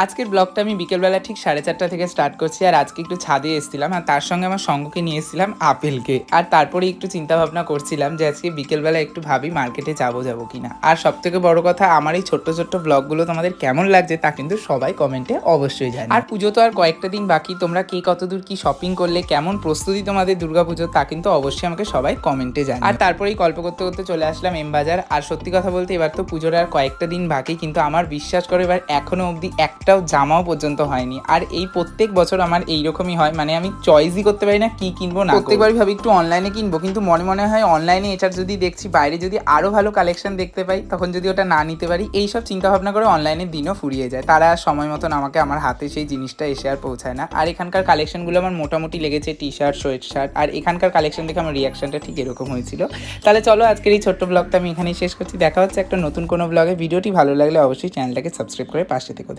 আজকের ব্লগটা আমি বিকেলবেলা ঠিক 4:30 থেকে স্টার্ট করছি। আর আজকে একটু ছাদে এসেছিলাম, আর তার সঙ্গে আমার সঙ্গকে নিয়ে এসেছিলাম আপেলকে। আর তারপরে একটু চিন্তা ভাবনা করছিলাম যে আজকে বিকেলবেলা একটু ভাবি মার্কেটে যাবো কিনা। আর সব থেকে বড় কথা, আমার এই ছোট্ট ছোট্ট ব্লগগুলো তোমাদের কেমন লাগছে তা কিন্তু সবাই কমেন্টে অবশ্যই জানাবে। আর পুজো তো আর কয়েকটা দিন বাকি, তোমরা কে কতদূর কি শপিং করলে, কেমন প্রস্তুতি তোমাদের দুর্গাপুজোর, তা কিন্তু অবশ্যই আমাকে সবাই কমেন্টে জানাবে। আর তারপরেই গল্প করতে করতে চলে আসলাম এম বাজার। আর সত্যি কথা বলতে এবার তো পুজোর আর কয়েকটা দিন বাকি, কিন্তু আমার বিশ্বাস করে এবার এখনো অবধি একটাও জামাও পর্যন্ত হয়নি। আর এই প্রত্যেক বছর আমার এইরকমই হয়, মানে আমি চয়েসই করতে পারি না কি কিনবো না। প্রত্যেকবারই ভাবি একটু অনলাইনে কিনবো, কিন্তু মনে মনে হয় অনলাইনে এটার যদি দেখছি বাইরে যদি আরো ভালো কালেকশন দেখতে পাই, তখন যদি ওটা না নিতে পারি, এইসব চিন্তা ভাবনা করে অনলাইনের দিনও ফুরিয়ে যায়। তারা সময় মতন আমাকে আমার হাতে সেই জিনিসটা এসে আর পৌঁছায় না। আর এখানকার কালেকশনগুলো আমার মোটামুটি লেগেছে, টি শার্ট, সোয়েট শার্ট। আর এখানকার কালেকশন দেখে আমার রিয়াকশনটা ঠিক এরকম হয়েছিল। তাহলে চলো আজকের এই ছোট্ট ব্লগটা আমি এখানেই শেষ করছি। দেখা হচ্ছে একটা নতুন কোনো ব্লগে। ভিডিওটি ভালো লাগলে অবশ্যই চ্যানেলটাকে সাবস্ক্রাইব করে পাশে থেকে